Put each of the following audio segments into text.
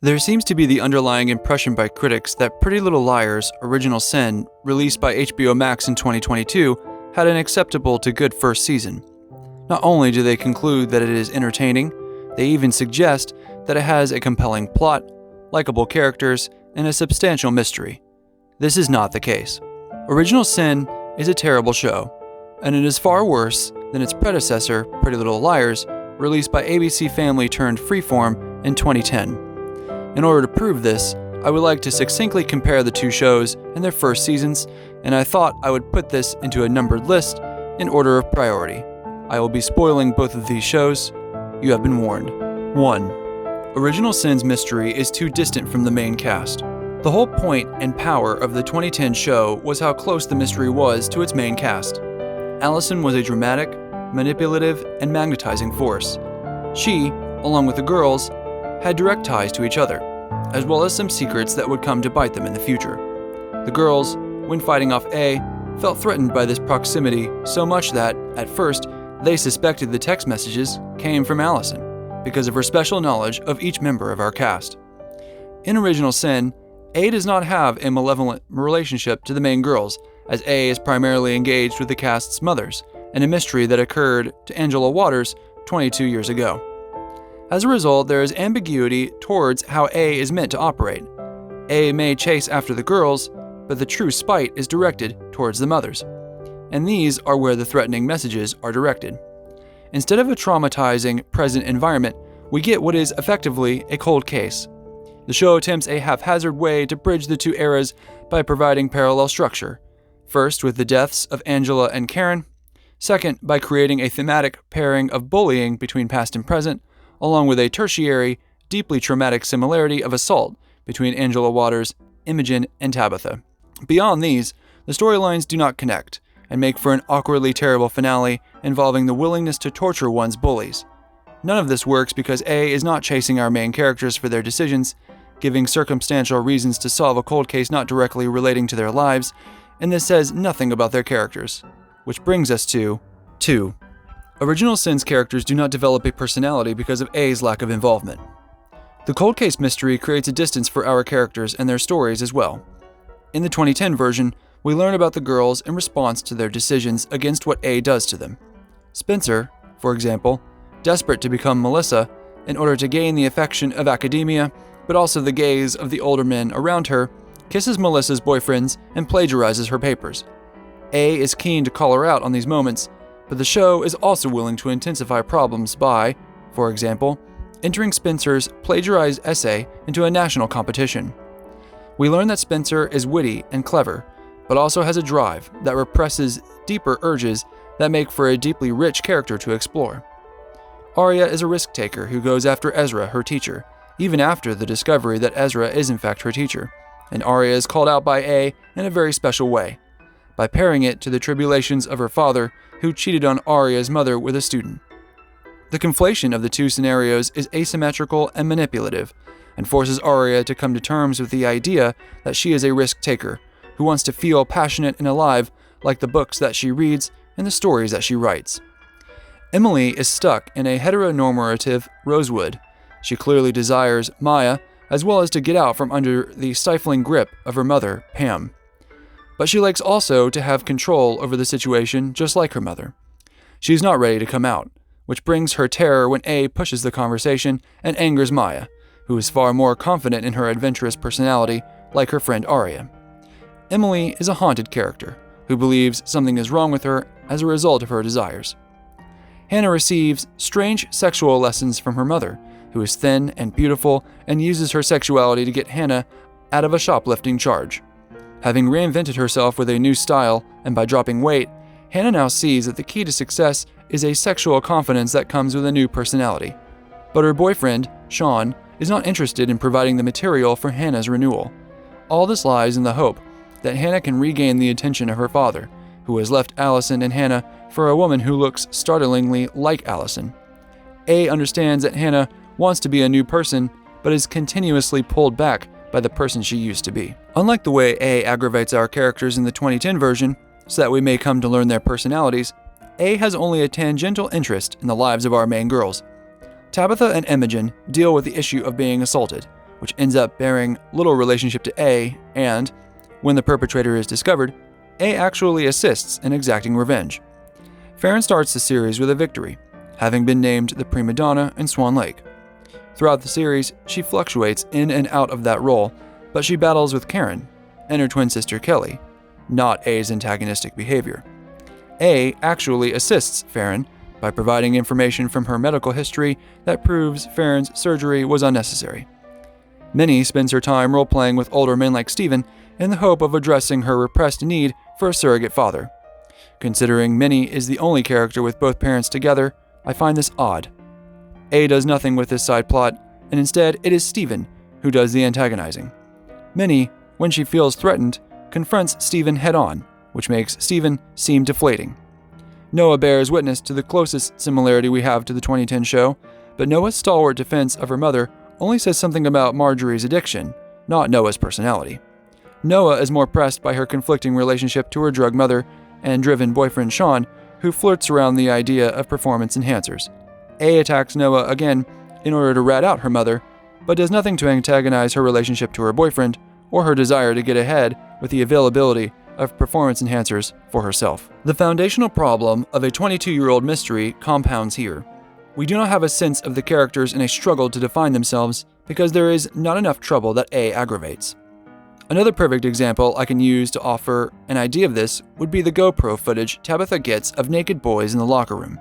There seems to be the underlying impression by critics that Pretty Little Liars: Original Sin, released by HBO Max in 2022, had an acceptable to good first season. Not only do they conclude that it is entertaining, they even suggest that it has a compelling plot, likable characters, and a substantial mystery. This is not the case. Original Sin is a terrible show, and it is far worse than its predecessor, Pretty Little Liars, released by ABC Family turned Freeform in 2010. In order to prove this, I would like to succinctly compare the two shows in their first seasons, and I thought I would put this into a numbered list in order of priority. I will be spoiling both of these shows. You have been warned. 1. Original Sin's mystery is too distant from the main cast. The whole point and power of the 2010 show was how close the mystery was to its main cast. Allison was a dramatic, manipulative, and magnetizing force. She, along with the girls, had direct ties to each other, as well as some secrets that would come to bite them in the future. The girls, when fighting off A, felt threatened by this proximity so much that, at first, they suspected the text messages came from Allison, because of her special knowledge of each member of our cast. In Original Sin, A does not have a malevolent relationship to the main girls, as A is primarily engaged with the cast's mothers, in a mystery that occurred to Angela Waters 22 years ago. As a result, there is ambiguity towards how A is meant to operate. A may chase after the girls, but the true spite is directed towards the mothers. And these are where the threatening messages are directed. Instead of a traumatizing present environment, we get what is effectively a cold case. The show attempts a haphazard way to bridge the two eras by providing parallel structure. First, with the deaths of Angela and Karen. Second, by creating a thematic pairing of bullying between past and present, along with a tertiary, deeply traumatic similarity of assault between Angela Waters, Imogen, and Tabitha. Beyond these, the storylines do not connect, and make for an awkwardly terrible finale involving the willingness to torture one's bullies. None of this works because A is not chasing our main characters for their decisions, giving circumstantial reasons to solve a cold case not directly relating to their lives, and this says nothing about their characters. Which brings us to 2. Original Sin's characters do not develop a personality because of A's lack of involvement. The cold case mystery creates a distance for our characters and their stories as well. In the 2010 version, we learn about the girls in response to their decisions against what A does to them. Spencer, for example, desperate to become Melissa in order to gain the affection of academia, but also the gaze of the older men around her, kisses Melissa's boyfriends and plagiarizes her papers. A is keen to call her out on these moments, but the show is also willing to intensify problems by, for example, entering Spencer's plagiarized essay into a national competition. We learn that Spencer is witty and clever, but also has a drive that represses deeper urges that make for a deeply rich character to explore. Arya is a risk-taker who goes after Ezra, her teacher, even after the discovery that Ezra is in fact her teacher, and Arya is called out by A in a very special way, by pairing it to the tribulations of her father, who cheated on Arya's mother with a student. The conflation of the two scenarios is asymmetrical and manipulative, and forces Arya to come to terms with the idea that she is a risk-taker, who wants to feel passionate and alive like the books that she reads and the stories that she writes. Emily is stuck in a heteronormative Rosewood. She clearly desires Maya, as well as to get out from under the stifling grip of her mother, Pam. But she likes also to have control over the situation just like her mother. She is not ready to come out, which brings her terror when A pushes the conversation and angers Maya, who is far more confident in her adventurous personality, like her friend Arya. Emily is a haunted character, who believes something is wrong with her as a result of her desires. Hannah receives strange sexual lessons from her mother, who is thin and beautiful and uses her sexuality to get Hannah out of a shoplifting charge. Having reinvented herself with a new style and by dropping weight, Hannah now sees that the key to success is a sexual confidence that comes with a new personality. But her boyfriend, Sean, is not interested in providing the material for Hannah's renewal. All this lies in the hope that Hannah can regain the attention of her father, who has left Allison and Hannah for a woman who looks startlingly like Allison. A understands that Hannah wants to be a new person, but is continuously pulled back by the person she used to be. Unlike the way A aggravates our characters in the 2010 version, so that we may come to learn their personalities, A has only a tangential interest in the lives of our main girls. Tabitha and Imogen deal with the issue of being assaulted, which ends up bearing little relationship to A, and, when the perpetrator is discovered, A actually assists in exacting revenge. Farron starts the series with a victory, having been named the prima donna in Swan Lake. Throughout the series, she fluctuates in and out of that role, but she battles with Karen and her twin sister Kelly, not A's antagonistic behavior. A actually assists Farron by providing information from her medical history that proves Farron's surgery was unnecessary. Minnie spends her time role-playing with older men like Steven in the hope of addressing her repressed need for a surrogate father. Considering Minnie is the only character with both parents together, I find this odd. A does nothing with this side plot, and instead it is Steven who does the antagonizing. Minnie, when she feels threatened, confronts Steven head-on, which makes Steven seem deflating. Noah bears witness to the closest similarity we have to the 2010 show, but Noah's stalwart defense of her mother only says something about Marjorie's addiction, not Noah's personality. Noah is more pressed by her conflicting relationship to her drug mother and driven boyfriend Sean, who flirts around the idea of performance enhancers. A attacks Noah again in order to rat out her mother, but does nothing to antagonize her relationship to her boyfriend or her desire to get ahead with the availability of performance enhancers for herself. The foundational problem of a 22-year-old mystery compounds here. We do not have a sense of the characters in a struggle to define themselves because there is not enough trouble that A aggravates. Another perfect example I can use to offer an idea of this would be the GoPro footage Tabitha gets of naked boys in the locker room.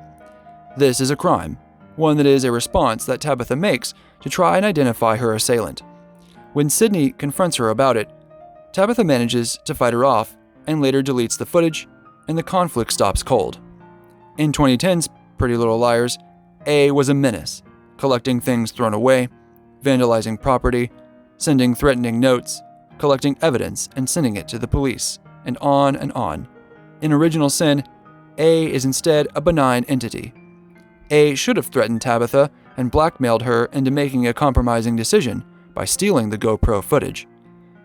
This is a crime, one that is a response that Tabitha makes to try and identify her assailant. When Sydney confronts her about it, Tabitha manages to fight her off and later deletes the footage, and the conflict stops cold. In 2010's Pretty Little Liars, A was a menace, collecting things thrown away, vandalizing property, sending threatening notes, collecting evidence and sending it to the police, and on and on. In Original Sin, A is instead a benign entity. A should have threatened Tabitha and blackmailed her into making a compromising decision by stealing the GoPro footage.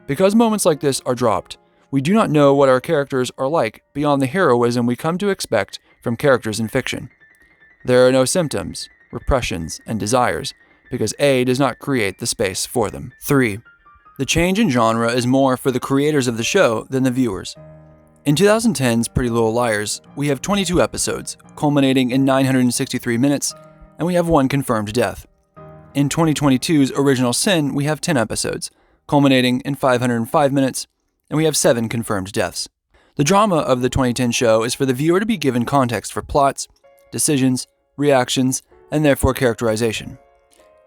Because moments like this are dropped, we do not know what our characters are like beyond the heroism we come to expect from characters in fiction. There are no symptoms, repressions, and desires, because A does not create the space for them. 3. The change in genre is more for the creators of the show than the viewers. In 2010's Pretty Little Liars, we have 22 episodes, culminating in 963 minutes, and we have one confirmed death. In 2022's Original Sin, we have 10 episodes, culminating in 505 minutes, and we have 7 confirmed deaths. The drama of the 2010 show is for the viewer to be given context for plots, decisions, reactions, and therefore characterization.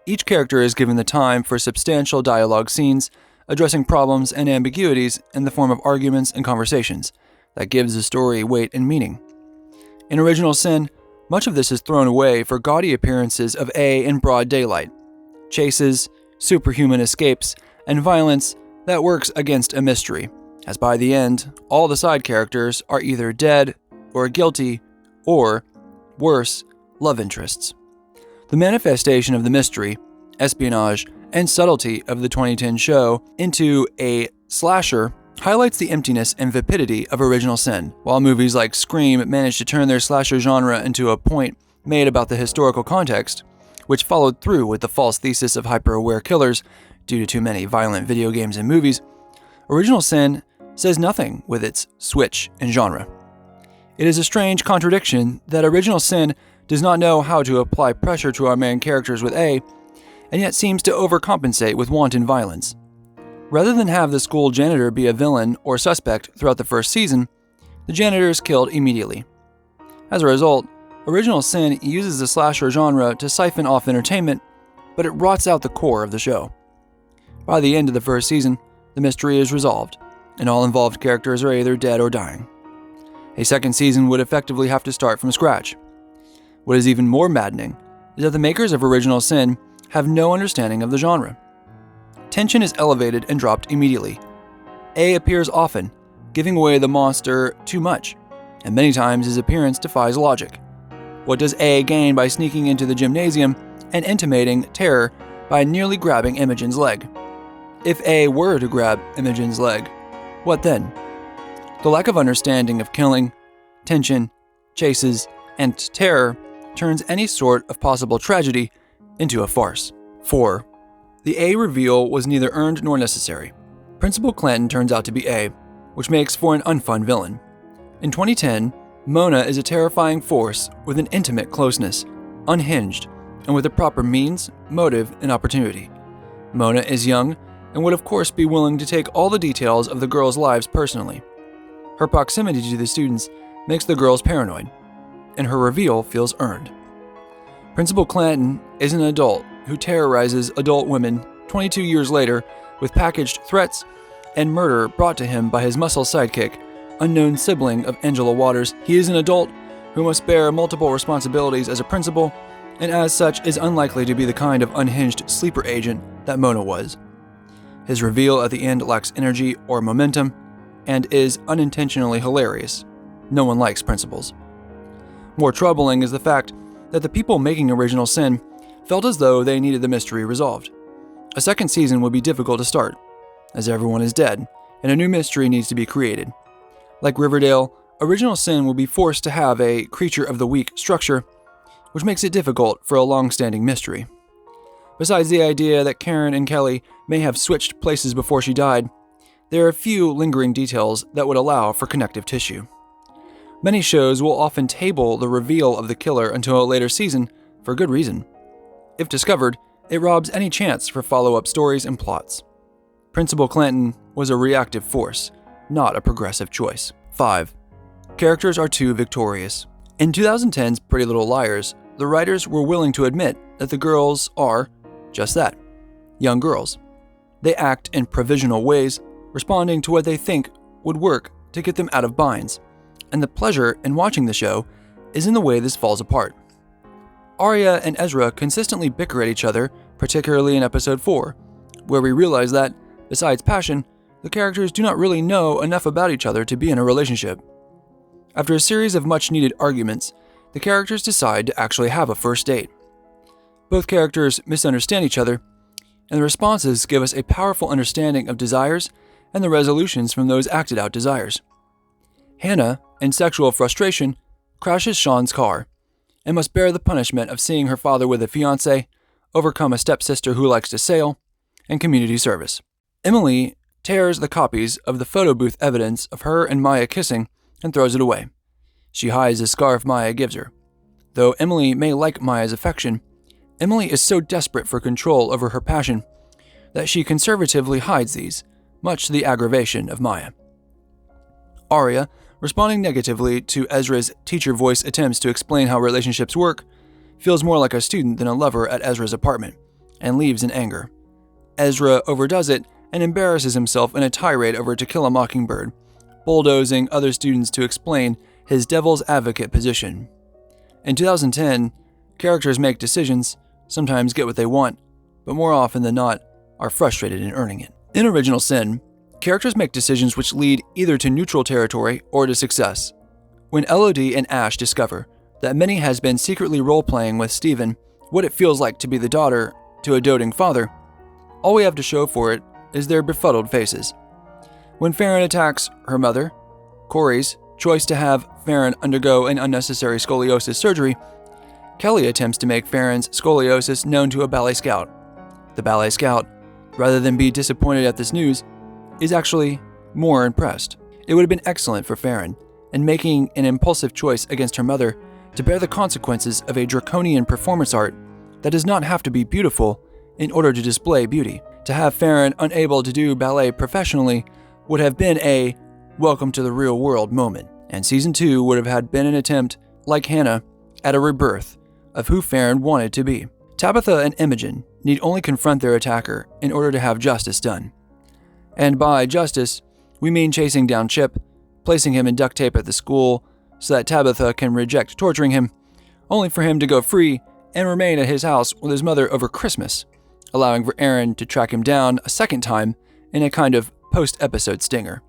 Each character is given the time for substantial dialogue scenes, addressing problems and ambiguities in the form of arguments and conversations that gives the story weight and meaning. In Original Sin, much of this is thrown away for gaudy appearances of A in broad daylight, chases, superhuman escapes, and violence that works against a mystery, as by the end, all the side characters are either dead or guilty or, worse, love interests. The manifestation of the mystery, espionage, and subtlety of the 2010 show into a slasher highlights the emptiness and vapidity of Original Sin, while movies like Scream managed to turn their slasher genre into a point made about the historical context, which followed through with the false thesis of hyper-aware killers due to too many violent video games and movies. Original Sin says nothing with its switch in genre. It is a strange contradiction that Original Sin does not know how to apply pressure to our main characters with A, and yet seems to overcompensate with wanton violence. Rather than have the school janitor be a villain or suspect throughout the first season, the janitor is killed immediately. As a result, Original Sin uses the slasher genre to siphon off entertainment, but it rots out the core of the show. By the end of the first season, the mystery is resolved, and all involved characters are either dead or dying. A second season would effectively have to start from scratch. What is even more maddening is that the makers of Original Sin have no understanding of the genre. Tension is elevated and dropped immediately. A appears often, giving away the monster too much, and many times his appearance defies logic. What does A gain by sneaking into the gymnasium and intimating terror by nearly grabbing Imogen's leg? If A were to grab Imogen's leg, what then? The lack of understanding of killing, tension, chases, and terror turns any sort of possible tragedy into a farce. 4. The A reveal was neither earned nor necessary. Principal Clanton turns out to be A, which makes for an unfun villain. In 2010, Mona is a terrifying force with an intimate closeness, unhinged, and with the proper means, motive, and opportunity. Mona is young and would of course be willing to take all the details of the girls' lives personally. Her proximity to the students makes the girls paranoid, and her reveal feels earned. Principal Clanton is an adult who terrorizes adult women 22 years later with packaged threats and murder brought to him by his muscle sidekick, unknown sibling of Angela Waters. He is an adult who must bear multiple responsibilities as a principal, and as such is unlikely to be the kind of unhinged sleeper agent that Mona was. His reveal at the end lacks energy or momentum, and is unintentionally hilarious. No one likes principals. More troubling is the fact that the people making Original Sin felt as though they needed the mystery resolved. A second season would be difficult to start, as everyone is dead, and a new mystery needs to be created. Like Riverdale, Original Sin will be forced to have a creature of the week structure, which makes it difficult for a long-standing mystery. Besides the idea that Karen and Kelly may have switched places before she died, there are a few lingering details that would allow for connective tissue. Many shows will often table the reveal of the killer until a later season for good reason. If discovered, it robs any chance for follow-up stories and plots. Principal Clanton was a reactive force, not a progressive choice. 5. Characters are too victorious. In 2010's Pretty Little Liars, the writers were willing to admit that the girls are just that, young girls. They act in provisional ways, responding to what they think would work to get them out of binds, and the pleasure in watching the show is in the way this falls apart. Arya and Ezra consistently bicker at each other, particularly in episode 4, where we realize that, besides passion, the characters do not really know enough about each other to be in a relationship. After a series of much-needed arguments, the characters decide to actually have a first date. Both characters misunderstand each other, and the responses give us a powerful understanding of desires and the resolutions from those acted-out desires. Hannah, in sexual frustration, crashes Sean's car, and must bear the punishment of seeing her father with a fiancé, overcome a stepsister who likes to sail, and community service. Emily tears the copies of the photo booth evidence of her and Maya kissing and throws it away. She hides the scarf Maya gives her. Though Emily may like Maya's affection, Emily is so desperate for control over her passion that she conservatively hides these, much to the aggravation of Maya. Arya, responding negatively to Ezra's teacher voice attempts to explain how relationships work, feels more like a student than a lover at Ezra's apartment, and leaves in anger. Ezra overdoes it and embarrasses himself in a tirade over To Kill a Mockingbird, bulldozing other students to explain his devil's advocate position. In 2010, characters make decisions, sometimes get what they want, but more often than not, are frustrated in earning it. In Original Sin, characters make decisions which lead either to neutral territory or to success. When Elodie and Ash discover that Minnie has been secretly role-playing with Steven what it feels like to be the daughter to a doting father, all we have to show for it is their befuddled faces. When Farron attacks her mother, Corey's choice to have Farron undergo an unnecessary scoliosis surgery, Kelly attempts to make Farron's scoliosis known to a ballet scout. The ballet scout, rather than be disappointed at this news, is actually more impressed. It would have been excellent for Farron, in making an impulsive choice against her mother, to bear the consequences of a draconian performance art that does not have to be beautiful in order to display beauty. To have Farron unable to do ballet professionally would have been a welcome to the real world moment, and Season 2 would have had been an attempt, like Hannah, at a rebirth of who Farron wanted to be. Tabitha and Imogen need only confront their attacker in order to have justice done. And by justice, we mean chasing down Chip, placing him in duct tape at the school so that Tabitha can reject torturing him, only for him to go free and remain at his house with his mother over Christmas, allowing for Aaron to track him down a second time in a kind of post-episode stinger.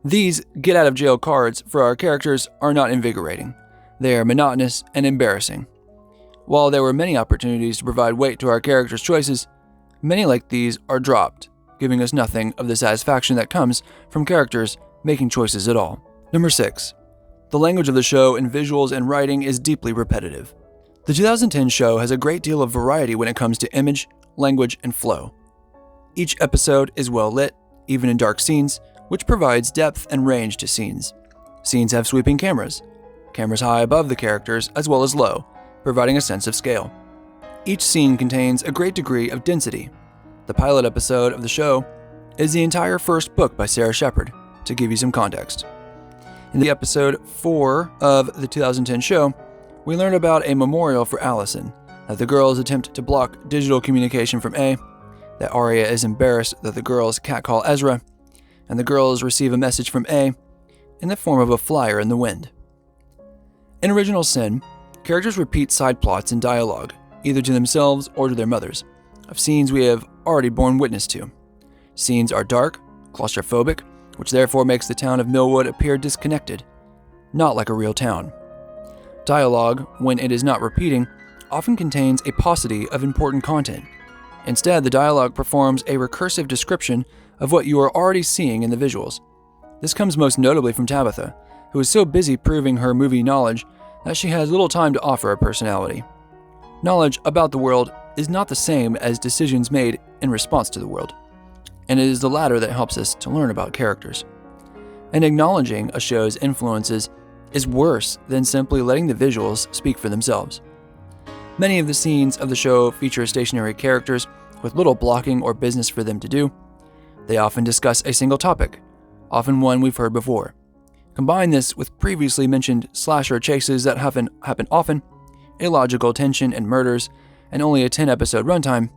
These get-out-of-jail cards for our characters are not invigorating. They are monotonous and embarrassing. While there were many opportunities to provide weight to our characters' choices, many like these are dropped, giving us nothing of the satisfaction that comes from characters making choices at all. Number 6. The language of the show in visuals and writing is deeply repetitive. The 2010 show has a great deal of variety when it comes to image, language, and flow. Each episode is well lit, even in dark scenes, which provides depth and range to scenes. Scenes have sweeping cameras high above the characters as well as low, providing a sense of scale. Each scene contains a great degree of density. The pilot episode of the show is the entire first book by Sarah Shepard, to give you some context. In the episode 4 of the 2010 show, we learn about a memorial for Allison, that the girls attempt to block digital communication from A, that Arya is embarrassed that the girls catcall Ezra, and the girls receive a message from A in the form of a flyer in the wind. In Original Sin, characters repeat side plots and dialogue, either to themselves or to their mothers, of scenes we have already borne witness to. Scenes are dark, claustrophobic, which therefore makes the town of Millwood appear disconnected, not like a real town. Dialogue, when it is not repeating, often contains a paucity of important content. Instead, the dialogue performs a recursive description of what you are already seeing in the visuals. This comes most notably from Tabitha, who is so busy proving her movie knowledge that she has little time to offer a personality. Knowledge about the world is not the same as decisions made in response to the world, and it is the latter that helps us to learn about characters. And acknowledging a show's influences is worse than simply letting the visuals speak for themselves. Many of the scenes of the show feature stationary characters with little blocking or business for them to do. They often discuss a single topic, often one we've heard before. Combine this with previously mentioned slasher chases that happen often, illogical tension and murders, and only a 10-episode runtime,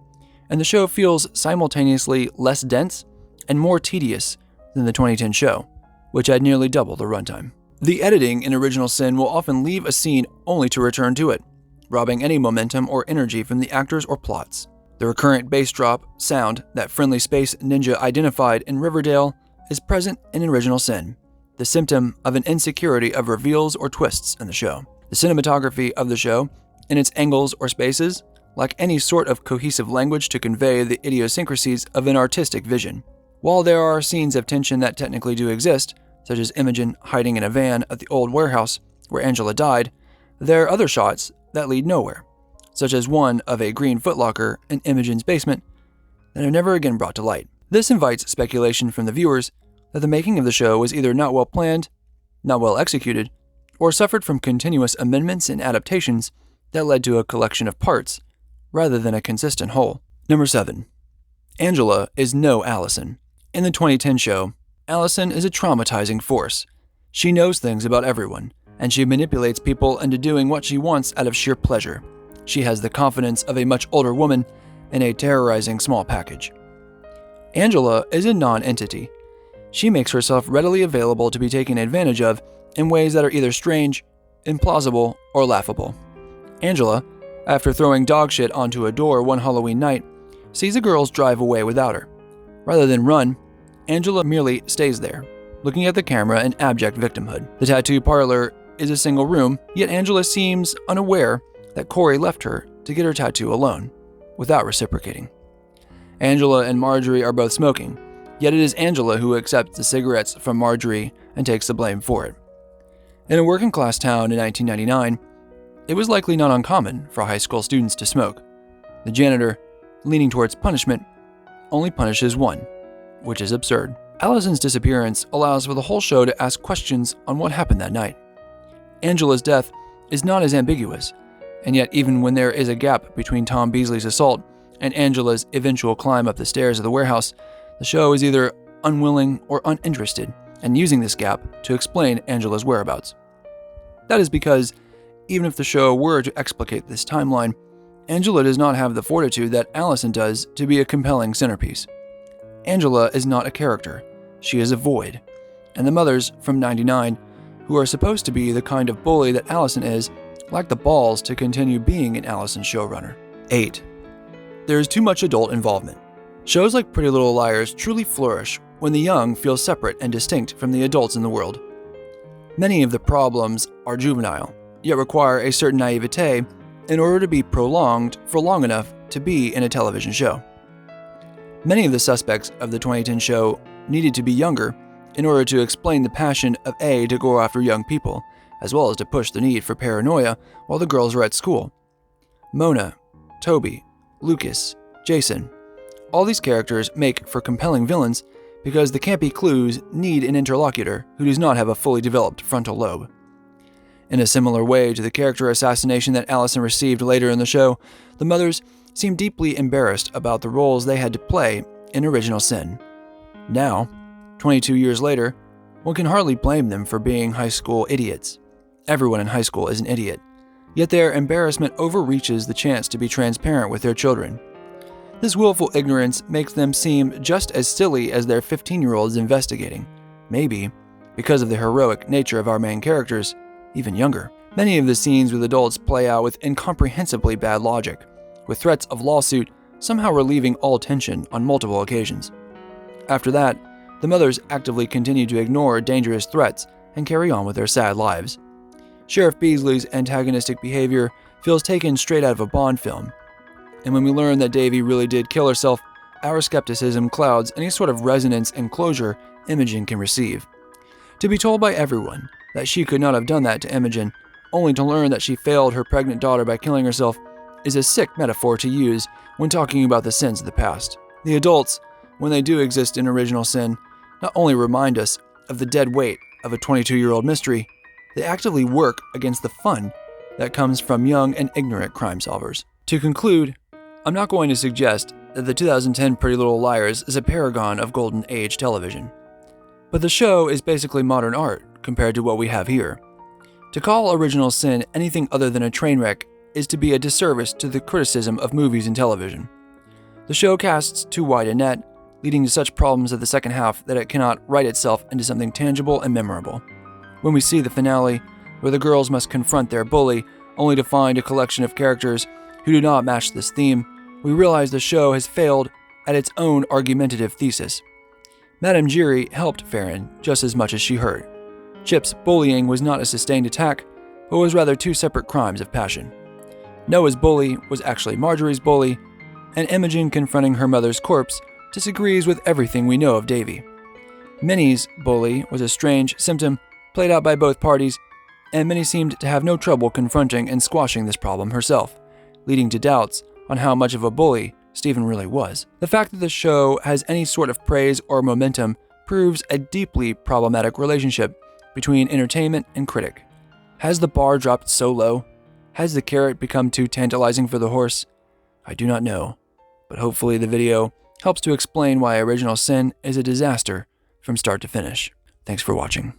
and the show feels simultaneously less dense and more tedious than the 2010 show, which had nearly double the runtime. The editing in Original Sin will often leave a scene only to return to it, robbing any momentum or energy from the actors or plots. The recurrent bass drop sound that Friendly Space Ninja identified in Riverdale is present in Original Sin, the symptom of an insecurity of reveals or twists in the show. The cinematography of the show, in its angles or spaces, lack any sort of cohesive language to convey the idiosyncrasies of an artistic vision. While there are scenes of tension that technically do exist, such as Imogen hiding in a van at the old warehouse where Angela died, there are other shots that lead nowhere, such as one of a green footlocker in Imogen's basement that are never again brought to light. This invites speculation from the viewers that the making of the show was either not well planned, not well executed, or suffered from continuous amendments and adaptations that led to a collection of parts rather than a consistent whole. Number 7. Angela is no Allison. In the 2010 show, Allison is a traumatizing force. She knows things about everyone, and she manipulates people into doing what she wants out of sheer pleasure. She has the confidence of a much older woman in a terrorizing small package. Angela is a non-entity. She makes herself readily available to be taken advantage of in ways that are either strange, implausible, or laughable. Angela, after throwing dog shit onto a door one Halloween night, sees the girls drive away without her. Rather than run, Angela merely stays there, looking at the camera in abject victimhood. The tattoo parlor is a single room, yet Angela seems unaware that Corey left her to get her tattoo alone, without reciprocating. Angela and Marjorie are both smoking, yet it is Angela who accepts the cigarettes from Marjorie and takes the blame for it. In a working-class town in 1999, it was likely not uncommon for high school students to smoke. The janitor, leaning towards punishment, only punishes one, which is absurd. Allison's disappearance allows for the whole show to ask questions on what happened that night. Angela's death is not as ambiguous, and yet even when there is a gap between Tom Beasley's assault and Angela's eventual climb up the stairs of the warehouse, the show is either unwilling or uninterested in using this gap to explain Angela's whereabouts. That is because, even if the show were to explicate this timeline, Angela does not have the fortitude that Allison does to be a compelling centerpiece. Angela is not a character, she is a void, and the mothers from 99, who are supposed to be the kind of bully that Allison is, lack the balls to continue being an Allison showrunner. 8. There is too much adult involvement. Shows like Pretty Little Liars truly flourish when the young feel separate and distinct from the adults in the world. Many of the problems are juvenile, yet require a certain naivete in order to be prolonged for long enough to be in a television show. Many of the suspects of the 2010 show needed to be younger in order to explain the passion of A to go after young people, as well as to push the need for paranoia while the girls are at school. Mona, Toby, Lucas, Jason. All these characters make for compelling villains because the campy clues need an interlocutor who does not have a fully developed frontal lobe. In a similar way to the character assassination that Allison received later in the show, the mothers seem deeply embarrassed about the roles they had to play in Original Sin. Now, 22 years later, one can hardly blame them for being high school idiots. Everyone in high school is an idiot, yet their embarrassment overreaches the chance to be transparent with their children. This willful ignorance makes them seem just as silly as their 15-year-olds investigating, maybe, because of the heroic nature of our main characters, even younger. Many of the scenes with adults play out with incomprehensibly bad logic, with threats of lawsuit somehow relieving all tension on multiple occasions. After that, the mothers actively continue to ignore dangerous threats and carry on with their sad lives. Sheriff Beasley's antagonistic behavior feels taken straight out of a Bond film. And when we learn that Davy really did kill herself, our skepticism clouds any sort of resonance and closure Imogen can receive. To be told by everyone that she could not have done that to Imogen, only to learn that she failed her pregnant daughter by killing herself, is a sick metaphor to use when talking about the sins of the past. The adults, when they do exist in Original Sin, not only remind us of the dead weight of a 22-year-old mystery, they actively work against the fun that comes from young and ignorant crime solvers. To conclude, I'm not going to suggest that the 2010 Pretty Little Liars is a paragon of golden age television. But the show is basically modern art compared to what we have here. To call Original Sin anything other than a train wreck is to be a disservice to the criticism of movies and television. The show casts too wide a net, leading to such problems at the second half that it cannot write itself into something tangible and memorable. When we see the finale, where the girls must confront their bully, only to find a collection of characters who do not match this theme, we realize the show has failed at its own argumentative thesis. Madame Giry helped Farron just as much as she hurt. Chip's bullying was not a sustained attack, but was rather two separate crimes of passion. Noah's bully was actually Marjorie's bully, and Imogen confronting her mother's corpse disagrees with everything we know of Davy. Minnie's bully was a strange symptom played out by both parties, and Minnie seemed to have no trouble confronting and squashing this problem herself, leading to doubts on how much of a bully Stephen really was. The fact that the show has any sort of praise or momentum proves a deeply problematic relationship between entertainment and critic. Has the bar dropped so low? Has the carrot become too tantalizing for the horse? I do not know, but hopefully the video helps to explain why Original Sin is a disaster from start to finish. Thanks for watching.